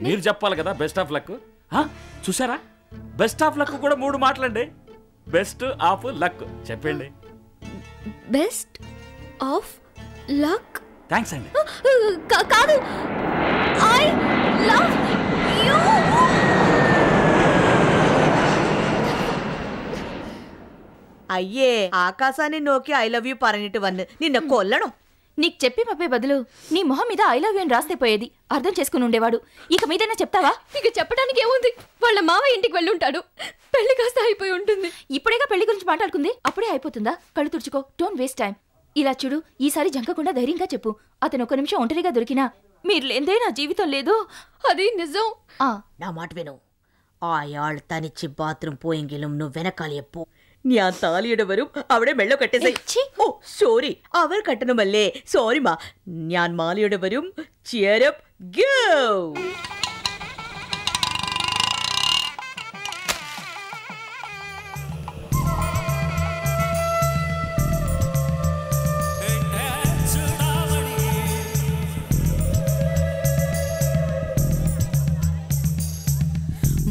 మీరు చెప్పాలి కదా బెస్ట్ ఆఫ్ లక్. చూసారా, బెస్ట్ ఆఫ్ లక్ కూడా 3 మాటలండి. బెస్ట్ ఆఫ్ లక్ చెప్పండి. Best of luck. థ్యాంక్స్ అండి. కాదు, ఐ లవ్ యు. అయ్యే ఆకాశాన్ని నోకి ఐ లవ్ యూ పరనిటి వన్ నిన్న కొల్లడం. నీకు చెప్పి మప్పే బదులు నీ మొహం మీద ఐ లవ్ యూ అని రాస్తే పోయేది. అర్థం చేసుకుని ఉండేవాడు. ఇక మీదైనా చెప్తావా? ఇక చెప్పడానికి ఏముంది, వాళ్ళ మావ ఇంటికి వెళ్ళి ఉంటాడు. పెళ్లి కాస్త అయిపోయి ఉంటుంది. ఇప్పుడేగా పెళ్లి గురించి మాట్లాడుకుంది, అప్పుడే అయిపోతుందా? కళ్ళు తుడుచుకో, డోంట్ వేస్ట్ టైం. ఇలా చూడు, ఈసారి జంకకుండా ధైర్యంగా చెప్పు. అతను 1 నిమిషం ఒంటరిగా దొరికినా మీరు లేదే నా జీవితం లేదు. అది నిజం. నా మాట విను. ആയാൾ തനിച്ച് ബാത്റൂം പോയെങ്കിലും വെനക്കാൽ എപ്പോ ഞാൻ താലിയുടെ വരും അവിടെ വെള്ളം കെട്ടേസേ. ഓ സോറി, അവർ കെട്ടണമല്ലേ. സോറി മാ, ഞാൻ മാലയുടെ വരും. Cheer up go.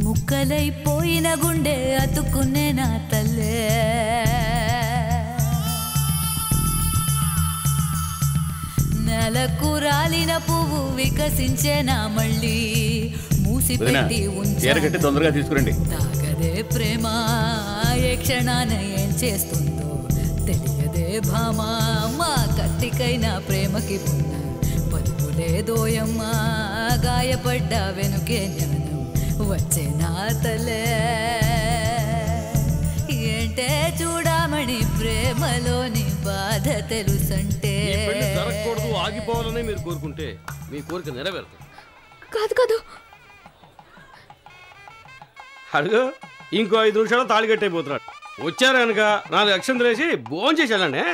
ముక్కలైపోయిన గుండె అతుక్కునే నా తల్లే, నెలకు రాలిన పువ్వు వికసించే నా మళ్ళీ మూసిపెట్టి ఉంచి తొందరగా తీసుకురండి. తాగదే ప్రేమ ఏ క్షణాన ఏం చేస్తుందో తెలియదే భామా. మా కత్తికైనా ప్రేమకి ఉన్న పలుకులే దోయమ్మా. గాయపడ్డ వెనుకే జ్ఞానం వచ్చే నా తలే. ఏంటే చూడమణి ప్రేమలోని బాధ తెలుసంటే. జరగకూడదు, ఆగిపోవాలని మీరు కోరుకుంటే మీ కోరిక నెరవేరుతుంది. కాదు కాదు, అడుగు. ఇంకో 5 నిమిషాలు తాళి కట్టయిపోతున్నాడు. వచ్చారు కనుక 4 అక్షంతలు వేసి భోజనం చేసేయాలండి.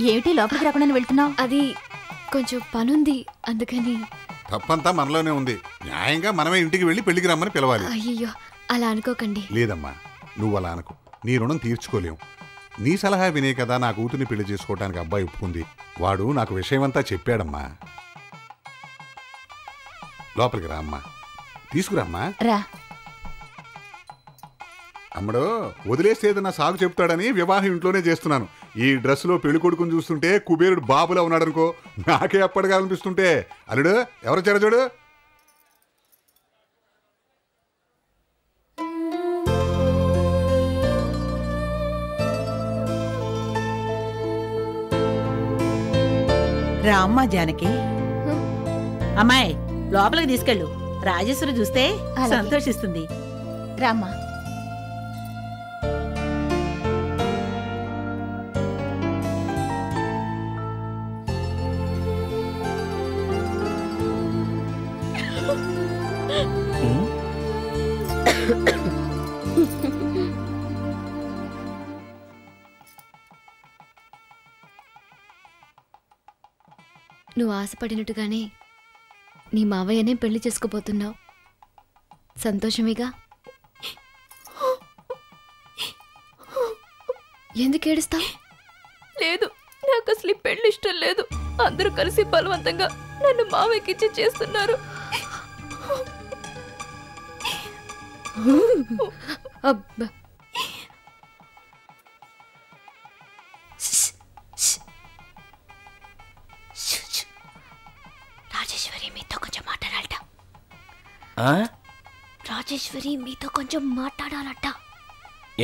ఏమిటి లోపలికి రాకుండా వెళ్తున్నావు? అది కొంచెం పనుంది అందుకని. తప్పంతా మనలోనే ఉంది. న్యాయంగా మనమే ఇంటికి వెళ్ళి పెళ్లికి రమ్మని పిలవాలి. అయ్యో అలా అనుకోకండి. లేదమ్మా, నువ్వు అలా అనుకో. నీ రుణం తీర్చుకోలేం. నీ సలహా వినే కదా నా కూతుర్ని పెళ్లి చేసుకోవడానికి అబ్బాయి ఒప్పుకుంది. వాడు నాకు విషయమంతా చెప్పాడమ్మా. లోపలికి రా అమ్మా, తీసుకురామ్మా. రా. అమ్మడో వదిలేస్తే ఏదన్నా సాగు చెప్తాడని వివాహం ఇంట్లోనే చేస్తున్నాను. ఈ డ్రెస్సులో పెళ్లి కొడుకుని చూస్తుంటే కుబేరుడు బాబులా ఉన్నాడనుకో. నాకే అప్పటిగా అనిపిస్తుంటే. అల్లుడు ఎవరు చెరచోడు? రామ్మా జానకి. అమ్మాయి లోపలికి తీసుకెళ్ళు. రాజేశ్వరి చూస్తే సంతోషిస్తుంది. రామ్మా. నువ్వు ఆశపడినట్టుగానే నీ మావయ్యనే పెళ్లి చేసుకోబోతున్నావు. సంతోషమేగా? ఎందుకు ఏడుస్తావు? లేదు, నాకు అసలు పెళ్లి ఇష్టం లేదు. అందరూ కలిసి బలవంతంగా నన్ను మావయ్యకిచ్చి చేస్తున్నారు. అబ్బా, రాజేశ్వరి మీతో కొంచెం మాట్లాడాలట. రాజేశ్వరి మీతో కొంచెం మాట్లాడాలట.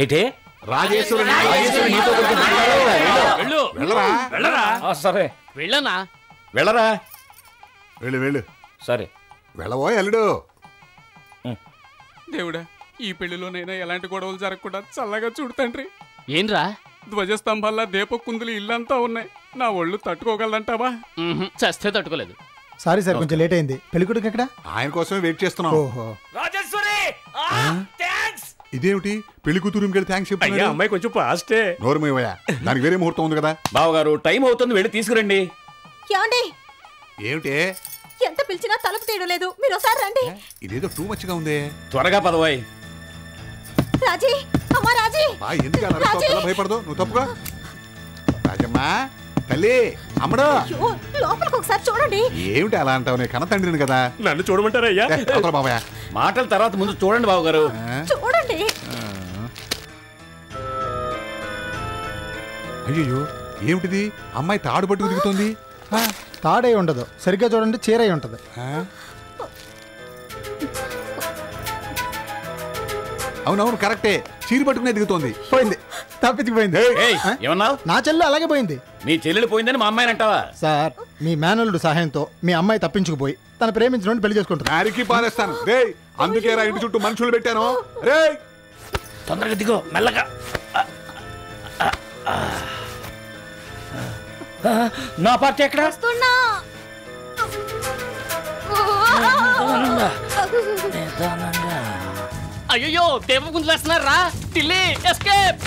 ఏంటే? రాజేశ్వరి సరే వెళ్ళనా? వెళ్ళరా. వెళ్ళు వెళ్ళు. సరే వెళ్ళవో అల్లుడు. దేవుడా, ఈ పెళ్లిలోనైనా ఎలాంటి గొడవలు జరగకుండా చల్లగా చూడు తండ్రి. ఏంట్రా? ధ్వజస్తంభాల్లా దీపకుందులు ఇల్లంతా ఉన్నాయి. నా ఒళ్ళు తట్టుకోగలదంటావా? చస్తే తట్టుకోలేదు. సారీ సార్, కొంచెం లేట్ అయింది. పెళ్ళికొడుకు ఎక్కడ? ఆయన కోసమే వెయిట్ చేస్తున్నాం. ఇదేమిటి పెళ్లి కూతురు థ్యాంక్స్ చెప్పి అమ్మాయి కొంచెం ఫాస్టే. నోరుమయ్యా, దానికి వేరే ముహూర్తం ఉంది కదా. బావగారు టైం అవుతుంది, వెళ్ళి తీసుకురండి. ఏమిటి ఎంత పిలిచినా తలుపు తీయడం లేదు. మీరు ఒకసారి రండి. ఇదేదో టూ మచ్గా ఉంది. త్వరగా పదవాయి. రాజీ అమ్మా రాజీ ఎందుకు అలా అరుస్తావు? భయపడదు, నువ్వు తప్పుగా. రాజమ్మా తల్లి, అమ్మడు, లోపలికి ఒకసారి చూడండి. ఏమిటి అలా అంటావు? నేను కన్న తండ్రిని కదా. నన్ను చూడమంటారయ్యా? బాబాయ్, మాటల తర్వాత ముందు చూడండి బాబు గారు. చూడండి. అయ్యో, ఏమిటిది? అమ్మాయి తాడు పట్టుకు దిగుతుంది. తాడై ఉండదు, సరిగ్గా చూడండి, చీరై ఉంటది. అవునవును, కరెక్టే, చీర పట్టుకునే దిగుతోంది. పోయింది, తప్పించుకుపోయింది. ఏమన్నావు? నా చెల్లి అలాగే పోయింది. నీ చెల్లెలు పోయిందని మా అమ్మాయిని అంటావా? సార్, మీ మేనల్లుడు సహాయంతో మీ అమ్మాయి తప్పించుకుపోయి తన ప్రేమించిన పెళ్లి చేసుకుంటారు. నారికి పారేస్తాను రే. అందుకే రా ఇంటి చుట్టూ మనుషులు పెట్టాను. రే, తొందరగా దిగో, మెల్లగా. నా పార్టీ ఎక్కడ? అయ్యో, దేవ గుంజులేస్తున్నారా? ఢిల్లీ ఎస్కేప్.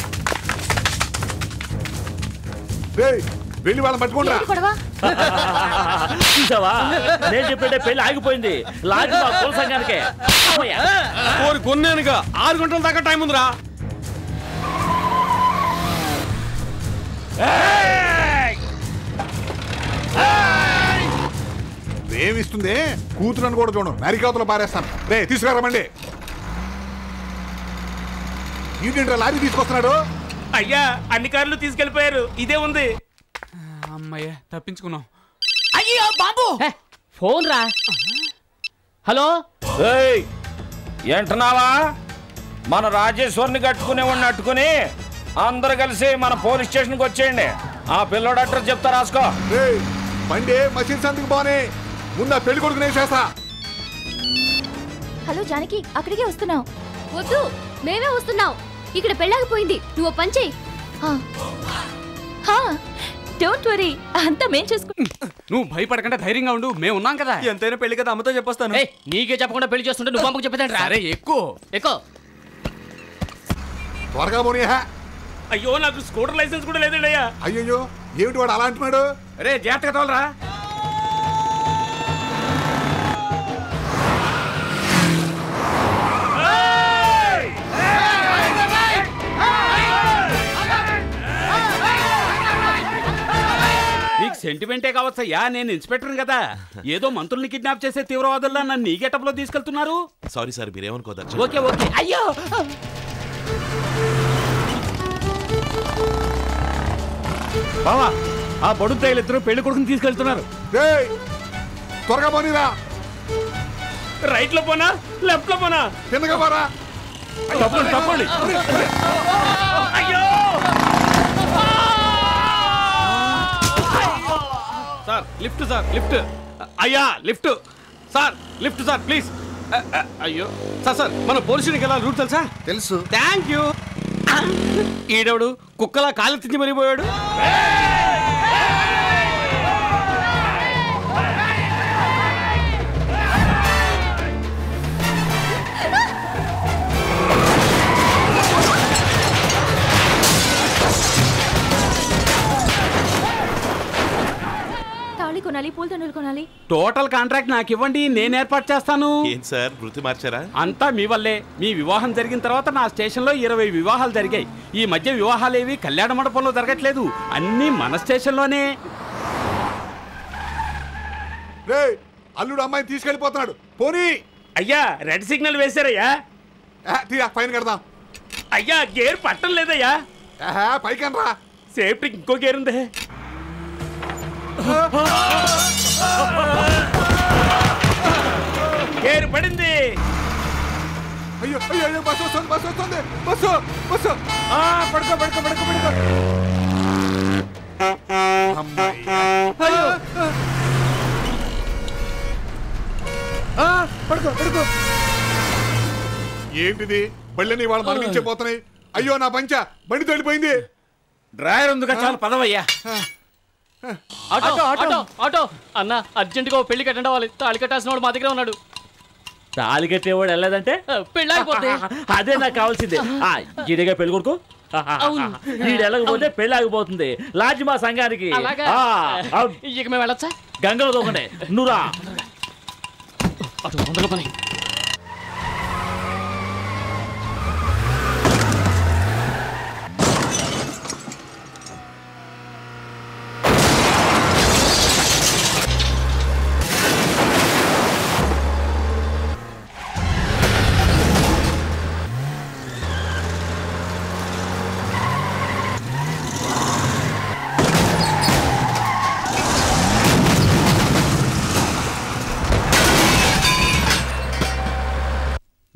వెళ్ళి వాళ్ళని పట్టుకోండి. చూసావా, నేను చెప్పే పెళ్లి ఆగిపోయింది. లాగి మా కుల సంఘానికే. కొన్నానుగా 6 గంటల దాకా టైం ఉందిరా. ఏమిస్తుంది? కూతురని కూడా చూడు, నరికావతలో పారేస్తాను. రే, తీసుకురామండి. ఏంటంటే లారీ తీసుకొస్తున్నాడు? అయ్యా, అన్ని కార్లు తీసుకెళ్లిపోయారు, ఇదే ఉంది. అమ్మయ్య, తప్పించుకున్నాం. అయ్యో బాబు, ఫోన్ రా. హలో, ఏంటన్నావా? మన రాజేశ్వరిని కట్టుకునేవాడిని అట్టుకుని అందరు కలిసి మన పోలీస్ స్టేషన్కి వచ్చేయండి. ఆ పిల్లోడు అడ్రస్ చెప్తా, రాసుకో. బండి మసీద్ సందుకు పోనీ, ముందు ఆ పెళ్లి కొడుకునే చేస్తా. హలో జానకి, అక్కడికే వస్తున్నావు. వద్దు, మేమే వస్తున్నాం. ఇక్కడ పెళ్ళాగిపోయింది, నువ్వు పని చెయ్యి. డోంట్ వరీ, అంతా మేం చూసుకు. నువ్వు భయపడకుండా ధైర్యంగా ఉండు, మేము ఉన్నాం కదా. ఎంతైనా పెళ్లి కదా, అమ్మతో చెప్పొస్తాను. నీకే చెప్పకుండా పెళ్లి చేస్తుంటే నువ్వు అమ్మకు చెప్పేదండి. అరే ఎక్కువ ఎక్కువ త్వరగా పోనీ. అయ్యో, నాకు స్కూటర్ లైసెన్స్ కూడా లేదండి అయ్యా. అయ్యో, ఏమిటి వాడు అలా అంటున్నాడు? రే, జాగ్రత్తగా తోలరా. నీకు సెంటిమెంటే కావచ్చయ్యా, నేను ఇన్స్పెక్టర్ కదా. ఏదో మంత్రుల్ని కిడ్నాప్ చేసే తీవ్రవాదుల్లా నన్ను ఈ గెటప్ లో తీసుకెళ్తున్నారు. సారీ సార్, మీరేమనుకోదా? Okay okay. అయ్యో, బావా, ఆ బడుగు తగిలిద్దరు పెళ్లి కొడుకుని తీసుకెళ్తున్నారు. త్వరగా పోనీరా. రైట్ లో పోనా, లెఫ్ట్ లో పోనా? కిందగా పోరా. తప్పండి, తప్పండి. అయ్యో, సార్ లిఫ్ట్, సార్ లిఫ్ట్. అయ్యా lift sir, lift sir please. అయ్యో సార్, సార్ మన పోలీసునికి ఎలా రూట్ తెలుసా? తెలుసు. Thank you. ఈడవుడు కుక్కలా కాలెత్తించి మరిపోయాడు. తాళి కొనాలి, పూలదండలు కొనాలి. టోటల్ కాంట్రాక్ట్ నాకు ఇవ్వండి, నేను ఏర్పాటు చేస్తాను. ఏం సార్, వృత్తి మార్చారా? అంతా మీ వల్లే. మీ వివాహం జరిగిన తర్వాత నా స్టేషన్లో 20 వివాహాలు జరిగాయి. ఈ మధ్య వివాహాలేవి కళ్యాణ మండపంలో జరగట్లేదు, అన్నీ మన స్టేషన్లోనే. రే, అల్లుడు అమ్మాయిని తీసుకెళ్ళిపోతున్నాడు, పోనీ. అయ్యా, రెడ్ సిగ్నల్ వేశారయ్యా. ఫైన్ కడదాం. అయ్యా, గేర్ పట్టం లేదయ్యా. పైకనరా. సేఫ్టీకి ఇంకో గేర్ ఉంది. గేర్ పడింది. అయ్యో అయ్యో అయ్యో, బస్సు వస్తుంది, బస్సు వస్తుంది, బస్సు బస్సు. పడుకో పడుకో పడుకో పడుకో. పడుకో పడుకో. ఏంటిది? బళ్ళని వాళ్ళు మరణించిపోతున్నాయి. అయ్యో నా పంచ, బండి తోలిపోయింది. డ్రైవర్ ఉందిగా, చాలు పదవయ్యా. ఆటో ఆటో ఆటో అన్న, అర్జెంట్ గా పెళ్లి కట్టండి, వాళ్ళు తాళి కట్టాల్సిన వాడు మా దగ్గర ఉన్నాడు. తాళి కట్టేవాడు వెళ్ళలేదంటే పెళ్ళి అయిపోతే అదే నాకు కావాల్సిందే. గిరిగా పెళ్లి కొడుకు వీడు వెళ్ళకపోతే పెళ్లి ఆగిపోతుంది. లాడ్జి మా సంఘానికి. ఇక మేము వెళ్ళొచ్చా? గంగలో దూకండి. నువ్వురా. అటు తొందరగా పని.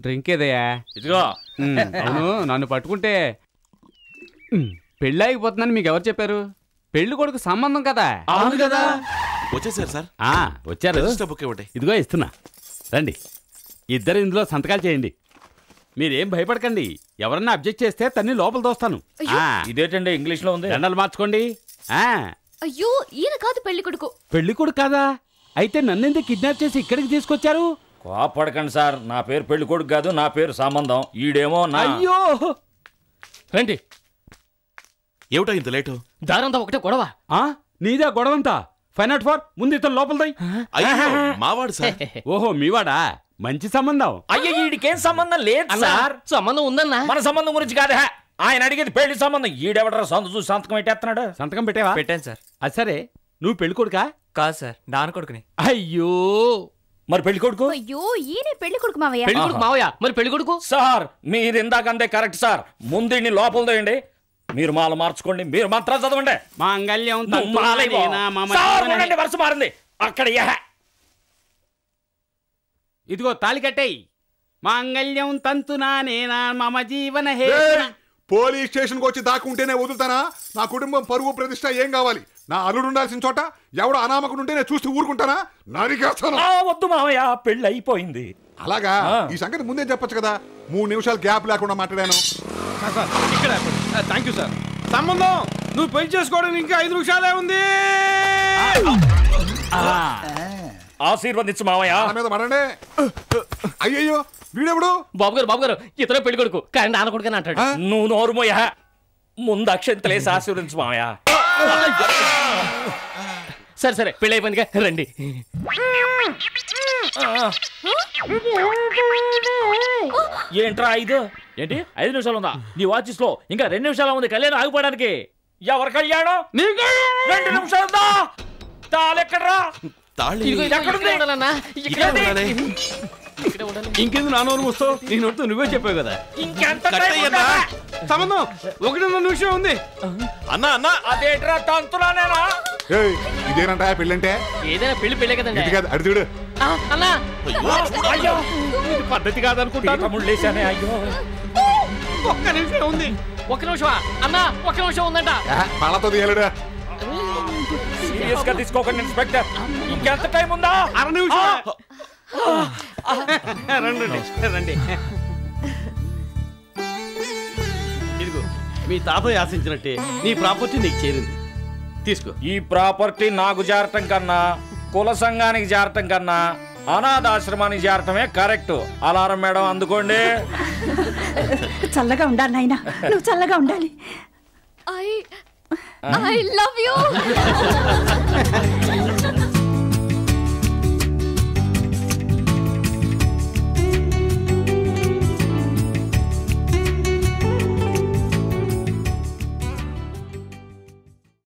డ్రింక్ ఏదయ్యా? ఇదిగో. అవును, నన్ను పట్టుకుంటే పెళ్ళి అయిపోతుందని మీకు ఎవరు చెప్పారు? పెళ్లి కొడుకు సంబంధం కదా. అవును కదా. వచ్చేసారు సార్. వచ్చారు. ఇదిగో ఇస్తున్నా, రండి. ఇద్దరు ఇందులో సంతకాలు చేయండి. మీరేం భయపడకండి. ఎవరన్నా అబ్జెక్ట్ చేస్తే తన్ని లోపల దోస్తాను. ఇదేంటండి ఇంగ్లీష్ లో ఉంది? దండలు మార్చుకోండి. అయ్యో, ఈయన కాదు పెళ్లి కొడుకు. పెళ్లి కొడుకు కాదా? అయితే నన్నెందుకు కిడ్నాప్ చేసి ఇక్కడికి తీసుకొచ్చారు? కోపడకండి సార్, నా పేరు పెళ్లి కొడుకు కాదు, నా పేరు సంబంధం. ఈడేమో నా. అయ్యో రండి. ఏమిటో ఇంత లేటు? దారంతా ఒకటే గొడవ. నీదా గొడవంతా? ఫైన్ అవుట్ ఫర్ ముందు ఇతను లోపలిదాయి. మావాడు సార్. ఓహో, మీవాడా? మంచి సంబంధం. అయ్యో, వీడికేం సంబంధం లేదు సార్. సంబంధం ఉందన్నా. మన సంబంధం గురించి కాదా ఆయన అడిగేది, పెళ్లి సంబంధం. ఈడెవడరా సందు చూసి సంతకం పెట్టేస్తున్నాడు? సంతకం పెట్టావా? పెట్టాను సార్. అది సరే, నువ్వు పెళ్లి కొడుకా? కాదు సార్, నాన్న కొడుకుని. అయ్యో, మరి పెళ్లి కొడుకు? అయ్యో, ఈయనే పెళ్లి కొడుకు మావయ్య. పెళ్లి కొడుకు మావయ్య, మరి పెళ్లి కొడుకు? సార్, మీరు ఇందాకంతే కరెక్ట్ సార్. ముందు లోపల తోయండి. మీరు మాల మార్చుకోండి, మీరు మంత్రాలు చదవండి. మాంగళ్యం వరుస మారింది అక్కడ. ఇదిగో తాళి కట్టేయి. మాంగళ్యం తంతునా నేనా మమ జీవన హే. పోలీస్ స్టేషన్కి వచ్చి దాక్కుంటేనే వదులుతానా? నా కుటుంబం పరువు ప్రతిష్ట ఏం కావాలి? నా అల్లుడు ఉండాల్సిన చోట ఎవడో అనామకుడు ఉంటే నేను చూస్తూ ఊరుకుంటానా? నరికేస్తాను. వద్దు మావయ్య, పెళ్లి అయిపోయింది. అలాగా? ఈ సంగతి ముందే చెప్పొచ్చు కదా. 3 నిమిషాలు గ్యాప్ లేకుండా మాట్లాడాను. Thank you sir. సంబంధం నువ్వు పెళ్లి చేసుకోవడానికి ఇంకా 5 నిమిషాలే ఉంది. ఆశీర్వదించు మావయ్య. మీద మరండి. అయ్యయ్యో, వీడెవడు? బాబు గారు ఇతర పెళ్లి కొడుకు, కానీ నాన్న కొడుకు అంటాడు. నువ్వు నోరు మోయ. ముందు అక్షంతలేసి ఆశీర్వదించు మావయ్య. సరే పెళ్లి అయిపోయిందిగా, రండి. ఏంట్రా ఇది? ఏంటి 5 నిమిషాలు ఉందా? నీ వాచ్ లో ఇంకా 2 నిమిషాలు ఉంది కళ్యాణం ఆగిపోవడానికి. ఎవరు కళ్యాణం? 2 నిమిషాలు ఉందా? తాళెక్కడ్రా? ఇంకెందుకు నా నోరు మూస్తావు? నీ నోటితో నువ్వే చెప్పావు కదా. సంబంధం 1.5 నిమిషం ఉంది. అన్నా అన్నా, అదేట్రా తంతులానేనా? ఇదేనంట పెళ్ళంటే? ఏదైనా పెళ్లి కదండి. అడి చూడు. అన్నా, అయ్యో, ఇది పద్ధతి కాదనుకుంటా. ముళ్ళేశానే. అయ్యో, 1 నిమిషం ఉంది. 1 నిమిషమా? అన్నా, 1 నిమిషం ఉందంట. పళ్ళతో తీయలేడా? సీరియస్ గా తీసుకోకండి ఇన్స్పెక్టర్. ఇంకెంత టైం ఉందా? 1/2 నిమిషం. రండి. ఇదిగో, మీ తాతయ్య ఆశించినట్టే నీ ప్రాపర్టీ నీకు చేరింది. తీసుకో. ఈ ప్రాపర్టీ నాకు జారటం కన్నా, కుల సంఘానికి జారటం కన్నా, అనాథాశ్రమానికి జారటమే కరెక్ట్. అలారం మేడం, అందుకోండి. చల్లగా ఉండాలి నాయనా, నువ్వు చల్లగా ఉండాలి. I love you.